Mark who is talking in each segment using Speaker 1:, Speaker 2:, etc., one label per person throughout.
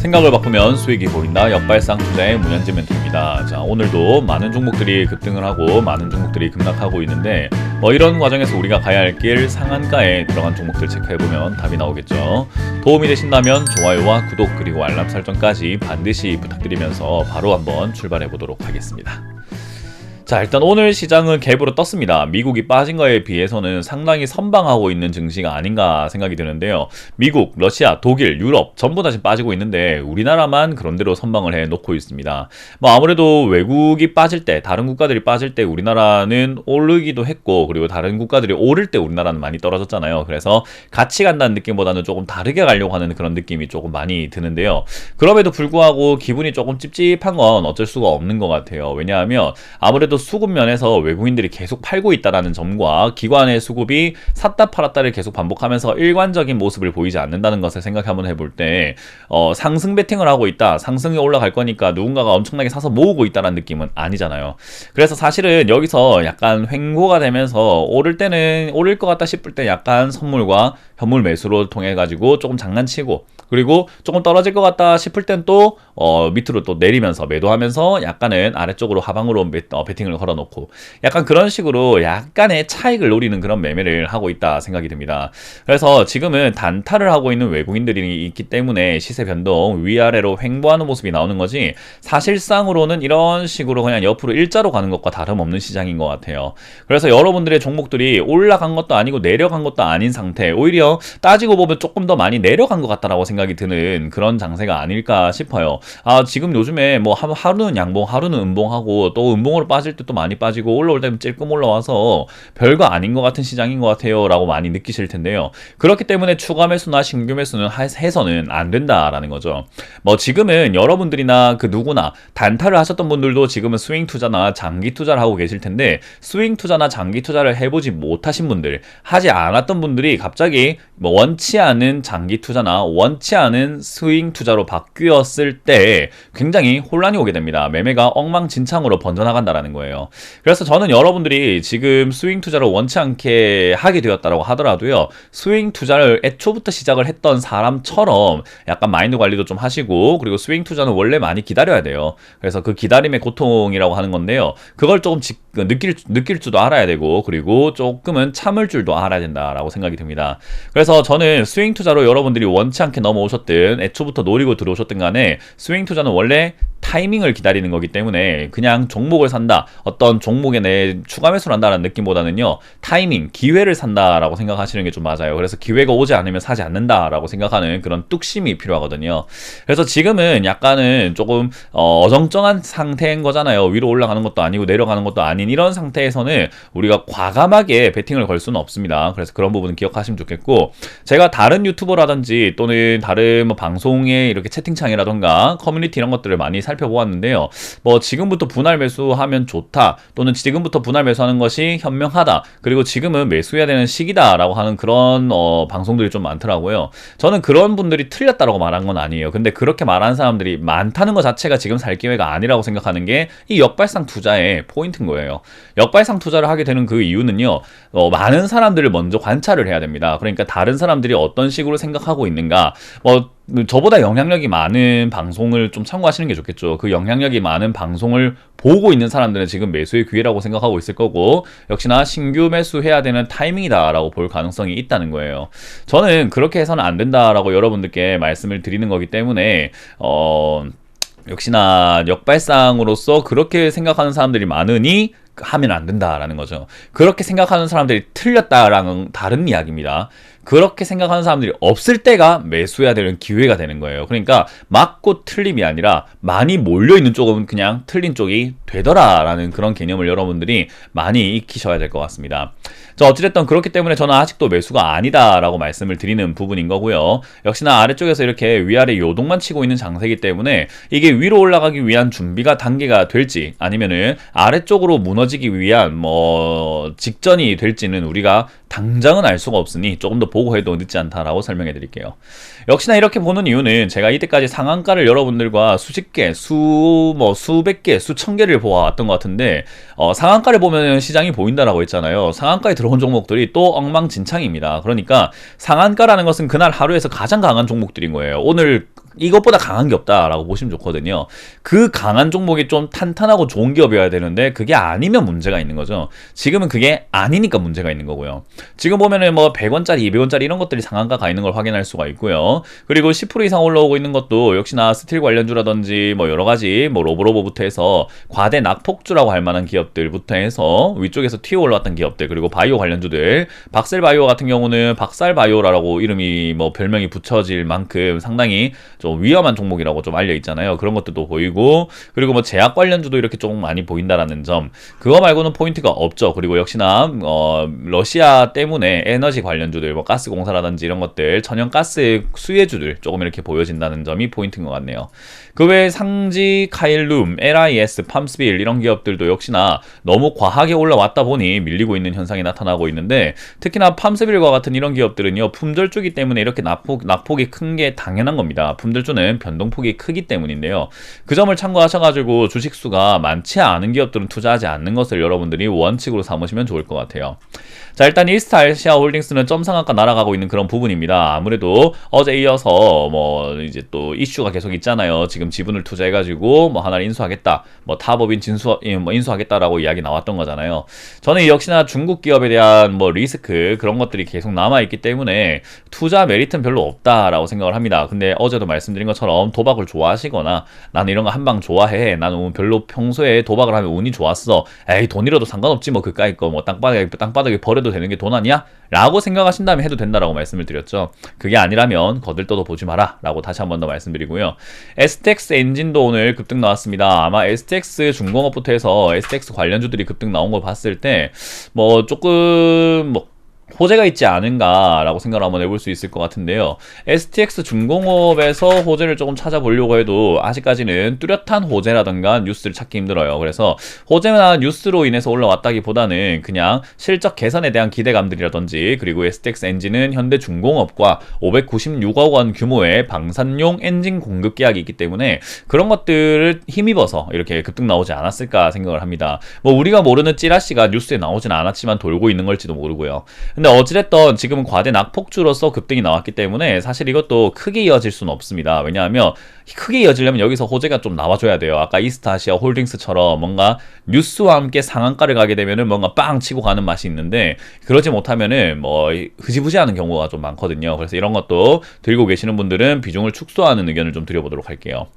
Speaker 1: 생각을 바꾸면 수익이 보인다. 역발상 투자의 문현지 멘토입니다. 자, 오늘도 많은 종목들이 급등을 하고 많은 종목들이 급락하고 있는데 이런 과정에서 우리가 가야 할 길 상한가에 들어간 종목들 체크해보면 답이 나오겠죠. 도움이 되신다면 좋아요와 구독 그리고 알람 설정까지 반드시 부탁드리면서 바로 한번 출발해 보도록 하겠습니다. 자, 일단 오늘 시장은 갭으로 떴습니다. 미국이 빠진 거에 비해서는 상당히 선방하고 있는 증시가 아닌가 생각이 드는데요. 미국, 러시아, 독일, 유럽 전부 다 지금 빠지고 있는데 우리나라만 그런대로 선방을 해 놓고 있습니다. 아무래도 외국이 빠질 때, 다른 국가들이 빠질 때 우리나라는 오르기도 했고, 그리고 다른 국가들이 오를 때 우리나라는 많이 떨어졌잖아요. 그래서 같이 간다는 느낌보다는 조금 다르게 가려고 하는 그런 느낌이 조금 많이 드는데요. 그럼에도 불구하고 기분이 조금 찝찝한 건 어쩔 수가 없는 것 같아요. 왜냐하면 아무래도 수급 면에서 외국인들이 계속 팔고 있다는 점과 기관의 수급이 샀다 팔았다를 계속 반복하면서 일관적인 모습을 보이지 않는다는 것을 생각 한번 해볼 때 상승 베팅을 하고 있다, 상승이 올라갈 거니까 누군가가 엄청나게 사서 모으고 있다는 느낌은 아니잖아요. 그래서 사실은 여기서 약간 횡보가 되면서 오를 때는 오를 것 같다 싶을 때 약간 선물과 현물 매수로 통해 가지고 조금 장난치고, 그리고 조금 떨어질 것 같다 싶을 땐 또 밑으로 또 내리면서 매도하면서 약간은 아래쪽으로 하방으로 베팅을 걸어놓고 약간 그런 식으로 약간의 차익을 노리는 그런 매매를 하고 있다 생각이 듭니다. 그래서 지금은 단타를 하고 있는 외국인들이 있기 때문에 시세 변동 위아래로 횡보하는 모습이 나오는 거지, 사실상으로는 이런 식으로 그냥 옆으로 일자로 가는 것과 다름없는 시장인 것 같아요. 그래서 여러분들의 종목들이 올라간 것도 아니고 내려간 것도 아닌 상태, 오히려 따지고 보면 조금 더 많이 내려간 것 같다라고 생각이 드는 그런 장세가 아닐까 싶어요. 지금 요즘에 하루는 양봉, 하루는 음봉하고 또 음봉으로 빠질 때 또 많이 빠지고 올라올 때는 찔끔 올라와서 별거 아닌 것 같은 시장인 것 같아요 라고 많이 느끼실 텐데요. 그렇기 때문에 추가 매수나 신규 매수는 해서는 안 된다라는 거죠. 지금은 여러분들이나 그 누구나 단타를 하셨던 분들도 지금은 스윙 투자나 장기 투자를 하고 계실 텐데, 스윙 투자나 장기 투자를 해보지 못하신 분들, 하지 않았던 분들이 갑자기 원치 않은 장기 투자나 원치 않은 스윙 투자로 바뀌었을 때 굉장히 혼란이 오게 됩니다. 매매가 엉망진창으로 번져나간다라는 거예요. 그래서 저는 여러분들이 지금 스윙 투자를 원치 않게 하게 되었다고 하더라도요, 스윙 투자를 애초부터 시작을 했던 사람처럼 약간 마인드 관리도 좀 하시고, 그리고 스윙 투자는 원래 많이 기다려야 돼요. 그래서 그 기다림의 고통이라고 하는 건데요, 그걸 조금 느낄 줄도 알아야 되고, 그리고 조금은 참을 줄도 알아야 된다라고 생각이 듭니다. 그래서 저는 스윙 투자로 여러분들이 원치 않게 넘어오셨든 애초부터 노리고 들어오셨든 간에 스윙 투자는 원래 타이밍을 기다리는 거기 때문에 그냥 종목을 산다, 어떤 종목에 내 추가 매수를 한다는 느낌보다는요, 타이밍, 기회를 산다라고 생각하시는 게 좀 맞아요. 그래서 기회가 오지 않으면 사지 않는다라고 생각하는 그런 뚝심이 필요하거든요. 그래서 지금은 약간은 조금 어정쩡한 상태인 거잖아요. 위로 올라가는 것도 아니고 내려가는 것도 아닌 이런 상태에서는 우리가 과감하게 베팅을 걸 수는 없습니다. 그래서 그런 부분은 기억하시면 좋겠고, 제가 다른 유튜버라든지 또는 다른 방송의 이렇게 채팅창이라던가 커뮤니티 이런 것들을 많이 살펴보았는데요. 지금부터 분할 매수하면 좋다, 또는 지금부터 분할 매수하는 것이 현명하다, 그리고 지금은 매수해야 되는 시기다라고 하는 그런 방송들이 좀 많더라고요. 저는 그런 분들이 틀렸다라고 말한 건 아니에요. 근데 그렇게 말하는 사람들이 많다는 것 자체가 지금 살 기회가 아니라고 생각하는 게 이 역발상 투자의 포인트인 거예요. 역발상 투자를 하게 되는 그 이유는요, 많은 사람들을 먼저 관찰을 해야 됩니다. 그러니까 다른 사람들이 어떤 식으로 생각하고 있는가, 저보다 영향력이 많은 방송을 좀 참고하시는 게 좋겠죠. 그 영향력이 많은 방송을 보고 있는 사람들은 지금 매수의 기회라고 생각하고 있을 거고, 역시나 신규 매수해야 되는 타이밍이다라고 볼 가능성이 있다는 거예요. 저는 그렇게 해서는 안 된다라고 여러분들께 말씀을 드리는 거기 때문에 역시나 역발상으로서 그렇게 생각하는 사람들이 많으니 하면 안 된다라는 거죠. 그렇게 생각하는 사람들이 틀렸다라는 다른 이야기입니다. 그렇게 생각하는 사람들이 없을 때가 매수해야 되는 기회가 되는 거예요. 그러니까 맞고 틀림이 아니라 많이 몰려있는 쪽은 그냥 틀린 쪽이 되더라라는 그런 개념을 여러분들이 많이 익히셔야 될 것 같습니다. 자, 어찌됐든 그렇기 때문에 저는 아직도 매수가 아니다라고 말씀을 드리는 부분인 거고요. 역시나 아래쪽에서 이렇게 위아래 요동만 치고 있는 장세이기 때문에 이게 위로 올라가기 위한 준비가 단계가 될지, 아니면은 아래쪽으로 무너지기 위한 직전이 될지는 우리가 당장은 알 수가 없으니 조금 더 보고 해도 늦지 않다라고 설명해 드릴게요. 역시나 이렇게 보는 이유는 제가 이때까지 상한가를 여러분들과 수십 개, 수백 개, 수천 개를 보아왔던 것 같은데, 상한가를 보면 시장이 보인다라고 했잖아요. 상한가에 들어온 종목들이 또 엉망진창입니다. 그러니까 상한가라는 것은 그날 하루에서 가장 강한 종목들인 거예요. 오늘 이것보다 강한 게 없다라고 보시면 좋거든요. 그 강한 종목이 좀 탄탄하고 좋은 기업이어야 되는데 그게 아니면 문제가 있는 거죠. 지금은 그게 아니니까 문제가 있는 거고요. 지금 보면은 뭐 100원짜리, 200원짜리 이런 것들이 상한가 가 있는 걸 확인할 수가 있고요. 그리고 10% 이상 올라오고 있는 것도 역시나 스틸 관련주라든지 뭐 여러 가지 뭐 로보로보부터 해서 과대 낙폭주라고 할 만한 기업들부터 해서 위쪽에서 튀어 올라왔던 기업들, 그리고 바이오 관련주들, 박셀바이오 같은 경우는 박살바이오라고 이름이 뭐 별명이 붙여질 만큼 상당히 좀 위험한 종목이라고 좀 알려 있잖아요. 그런 것들도 보이고, 그리고 뭐 제약 관련주도 이렇게 조금 많이 보인다라는 점, 그거 말고는 포인트가 없죠. 그리고 역시나 러시아 때문에 에너지 관련주들, 뭐 가스공사라든지 이런 것들, 천연가스 수혜주들 조금 이렇게 보여진다는 점이 포인트인 것 같네요. 그 외에 상지, 카일룸, LIS, 팜스빌 이런 기업들도 역시나 너무 과하게 올라왔다 보니 밀리고 있는 현상이 나타나고 있는데, 특히나 팜스빌과 같은 이런 기업들은요, 품절주기 때문에 이렇게 낙폭이 큰 게 당연한 겁니다. 품절주는 변동폭이 크기 때문인데요. 그 점을 참고하셔가지고 주식수가 많지 않은 기업들은 투자하지 않는 것을 여러분들이 원칙으로 삼으시면 좋을 것 같아요. 자, 일단 이스타 아시아 홀딩스는 점상한가 날아가고 있는 그런 부분입니다. 아무래도 어제 이어서 뭐 이제 또 이슈가 계속 있잖아요. 지금 지분을 투자해가지고 뭐 하나를 인수하겠다, 뭐 타법인 인수하겠다라고 이야기 나왔던 거잖아요. 저는 역시나 중국 기업에 대한 뭐 리스크 그런 것들이 계속 남아있기 때문에 투자 메리트는 별로 없다라고 생각을 합니다. 근데 어제도 말씀드린 것처럼 도박을 좋아하시거나 나는 이런 거 한방 좋아해, 나는 별로 평소에 도박을 하면 운이 좋았어, 에이 돈 잃어도 상관없지 뭐 그까이 거 뭐 땅바닥에 버려도 되는 게 돈 아니야? 라고 생각하신다면 해도 된다라고 말씀을 드렸죠. 그게 아니라면 거들떠도 보지 마라 라고 다시 한 번 더 말씀드리고요. STX 엔진도 오늘 급등 나왔습니다. 아마 STX 중공업부터 해서 STX 관련주들이 급등 나온 걸 봤을 때 뭐 조금 호재가 있지 않은가라고 생각을 한번 해볼 수 있을 것 같은데요. STX 중공업에서 호재를 조금 찾아보려고 해도 아직까지는 뚜렷한 호재라든가 뉴스를 찾기 힘들어요. 그래서 호재나 뉴스로 인해서 올라왔다기보다는 그냥 실적 개선에 대한 기대감들이라든지, 그리고 STX 엔진은 현대중공업과 596억 원 규모의 방산용 엔진 공급 계약이 있기 때문에 그런 것들을 힘입어서 이렇게 급등 나오지 않았을까 생각을 합니다. 뭐 우리가 모르는 찌라시가 뉴스에 나오진 않았지만 돌고 있는 걸지도 모르고요. 근데 어찌됐든 지금은 과대 낙폭주로서 급등이 나왔기 때문에 사실 이것도 크게 이어질 수는 없습니다. 왜냐하면 크게 이어지려면 여기서 호재가 좀 나와줘야 돼요. 아까 이스타아시아 홀딩스처럼 뭔가 뉴스와 함께 상한가를 가게 되면은 뭔가 빵 치고 가는 맛이 있는데, 그러지 못하면은 뭐 흐지부지하는 경우가 좀 많거든요. 그래서 이런 것도 들고 계시는 분들은 비중을 축소하는 의견을 좀 드려보도록 할게요.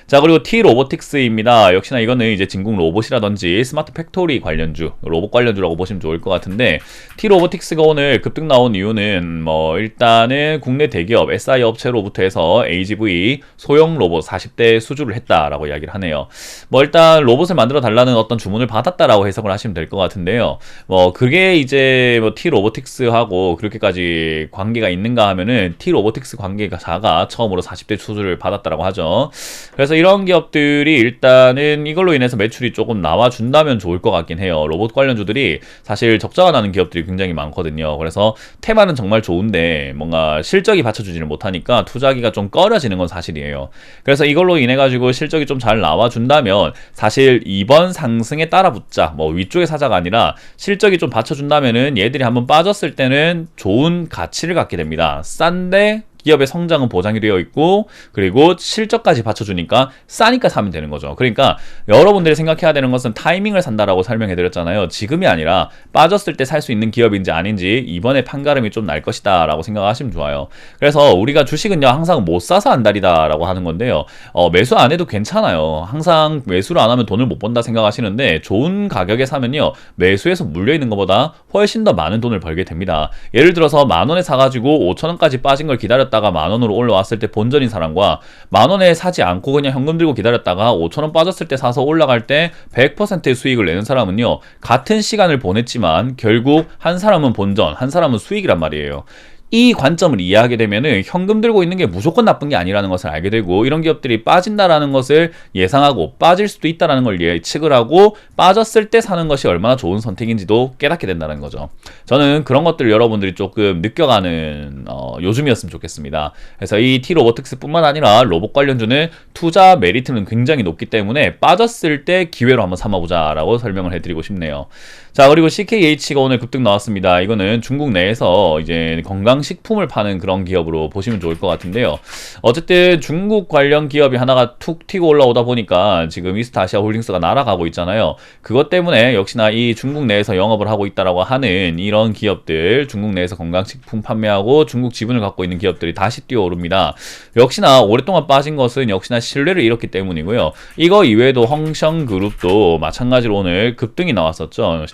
Speaker 1: 자, 그리고 T-로보틱스입니다. 역시나 이거는 이제 진국 로봇이라든지 스마트 팩토리 관련주, 로봇 관련주라고 보시면 좋을 것 같은데, T-로보틱스가 오늘 급등 나온 이유는 뭐 일단은 국내 대기업 SI 업체로부터 해서 AGV 소형 로봇 40대 수주를 했다라고 이야기를 하네요. 뭐 일단 로봇을 만들어 달라는 어떤 주문을 받았다라고 해석을 하시면 될 것 같은데요. 뭐 그게 이제 뭐 T-로보틱스하고 그렇게까지 관계가 있는가 하면은 T-로보틱스 관계자가 처음으로 40대 수주를 받았다라고 하죠. 그래서 이런 기업들이 일단은 이걸로 인해서 매출이 조금 나와준다면 좋을 것 같긴 해요. 로봇 관련주들이 사실 적자가 나는 기업들이 굉장히 많거든요. 그래서 테마는 정말 좋은데 뭔가 실적이 받쳐주지를 못하니까 투자하기가 좀 꺼려지는 건 사실이에요. 그래서 이걸로 인해 가지고 실적이 좀 잘 나와준다면 사실 이번 상승에 따라 붙자, 뭐 위쪽의 사자가 아니라 실적이 좀 받쳐준다면은 얘들이 한번 빠졌을 때는 좋은 가치를 갖게 됩니다. 싼데 기업의 성장은 보장이 되어 있고, 그리고 실적까지 받쳐주니까 싸니까 사면 되는 거죠. 그러니까 여러분들이 생각해야 되는 것은 타이밍을 산다라고 설명해 드렸잖아요. 지금이 아니라 빠졌을 때 살 수 있는 기업인지 아닌지 이번에 판가름이 좀 날 것이다 라고 생각하시면 좋아요. 그래서 우리가 주식은요 항상 못 사서 안달이다 라고 하는 건데요, 매수 안 해도 괜찮아요. 항상 매수를 안 하면 돈을 못 번다 생각하시는데, 좋은 가격에 사면요 매수해서 물려있는 것보다 훨씬 더 많은 돈을 벌게 됩니다. 예를 들어서 만원에 사가지고 5천원까지 빠진 걸 기다렸다가 만원으로 올라왔을 때 본전인 사람과 만원에 사지 않고 그냥 현금 들고 기다렸다가 5천원 빠졌을 때 사서 올라갈 때 100%의 수익을 내는 사람은요 같은 시간을 보냈지만 결국 한 사람은 본전, 한 사람은 수익이란 말이에요. 이 관점을 이해하게 되면은 현금 들고 있는 게 무조건 나쁜 게 아니라는 것을 알게 되고, 이런 기업들이 빠진다라는 것을 예상하고 빠질 수도 있다라는 걸 예측을 하고 빠졌을 때 사는 것이 얼마나 좋은 선택인지도 깨닫게 된다는 거죠. 저는 그런 것들을 여러분들이 조금 느껴가는 요즘이었으면 좋겠습니다. 그래서 이 T-로보틱스뿐만 아니라 로봇 관련주는 투자 메리트는 굉장히 높기 때문에 빠졌을 때 기회로 한번 삼아보자라고 설명을 해드리고 싶네요. 자, 그리고 CKH가 오늘 급등 나왔습니다. 이거는 중국 내에서 이제 건강식품을 파는 그런 기업으로 보시면 좋을 것 같은데요. 어쨌든 중국 관련 기업이 하나가 툭 튀고 올라오다 보니까 지금 이스타아시아 홀딩스가 날아가고 있잖아요. 그것 때문에 역시나 이 중국 내에서 영업을 하고 있다라고 하는 이런 기업들, 중국 내에서 건강식품 판매하고 중국 지분을 갖고 있는 기업들이 다시 뛰어오릅니다. 역시나 오랫동안 빠진 것은 역시나 신뢰를 잃었기 때문이고요. 이거 이외에도 헝성그룹도 마찬가지로 오늘 급등이 나왔었죠.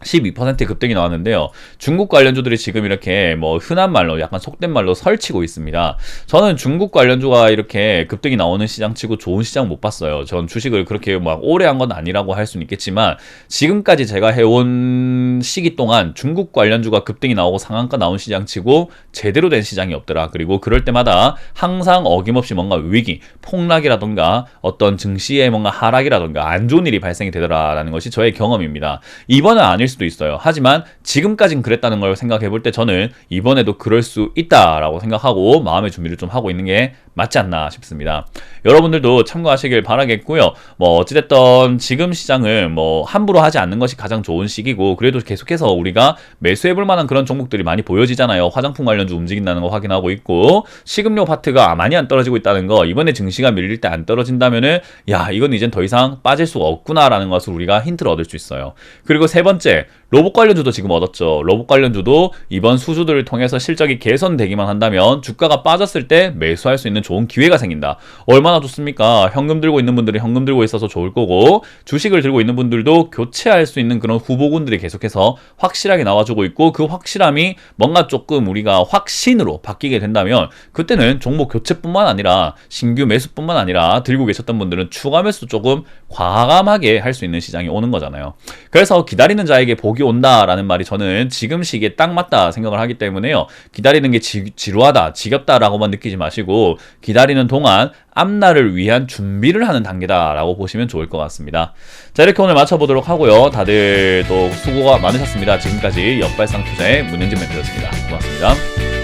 Speaker 1: 12% 급등이 나왔는데요. 중국 관련주들이 지금 이렇게 뭐 흔한 말로 약간 속된 말로 설치고 있습니다. 저는 중국 관련주가 이렇게 급등이 나오는 시장치고 좋은 시장 못 봤어요. 전 주식을 그렇게 막 오래 한 건 아니라고 할 수는 있겠지만 지금까지 제가 해온 시기 동안 중국 관련주가 급등이 나오고 상한가 나온 시장치고 제대로 된 시장이 없더라. 그리고 그럴 때마다 항상 어김없이 뭔가 위기, 폭락이라던가 어떤 증시의 뭔가 하락이라던가 안 좋은 일이 발생이 되더라라는 것이 저의 경험입니다. 이번은 아닐 수도 있어요. 하지만 지금까진 그랬다는 걸 생각해 볼 때 저는 이번에도 그럴 수 있다라고 생각하고 마음의 준비를 좀 하고 있는 게 맞지 않나 싶습니다. 여러분들도 참고하시길 바라겠고요. 뭐 어찌됐든 지금 시장을 뭐 함부로 하지 않는 것이 가장 좋은 시기고 그래도 계속해서 우리가 매수해 볼 만한 그런 종목들이 많이 보여지잖아요. 화장품 관련주 움직인다는 거 확인하고 있고 식음료 파트가 많이 안 떨어지고 있다는 거 이번에 증시가 밀릴 때 안 떨어진다면은 야 이건 이젠 더 이상 빠질 수가 없구나라는 것을 우리가 힌트를 얻을 수 있어요. 그리고 세 번째 로봇 관련주도 지금 얻었죠. 로봇 관련주도 이번 수주들을 통해서 실적이 개선되기만 한다면 주가가 빠졌을 때 매수할 수 있는 좋은 기회가 생긴다. 얼마나 좋습니까? 현금 들고 있는 분들이 현금 들고 있어서 좋을 거고 주식을 들고 있는 분들도 교체할 수 있는 그런 후보군들이 계속해서 확실하게 나와주고 있고 그 확실함이 뭔가 조금 우리가 확신으로 바뀌게 된다면 그때는 종목 교체뿐만 아니라 신규 매수뿐만 아니라 들고 계셨던 분들은 추가 매수 조금 과감하게 할 수 있는 시장이 오는 거잖아요. 그래서 기다리는 자에게 복이 온다라는 말이 저는 지금 시기에 딱 맞다 생각을 하기 때문에요. 기다리는 게 지루하다, 지겹다라고만 느끼지 마시고 기다리는 동안 앞날을 위한 준비를 하는 단계다라고 보시면 좋을 것 같습니다. 자, 이렇게 오늘 마쳐보도록 하고요. 다들 또 수고가 많으셨습니다. 지금까지 역발상 투자의 문현진 멘토였습니다. 고맙습니다.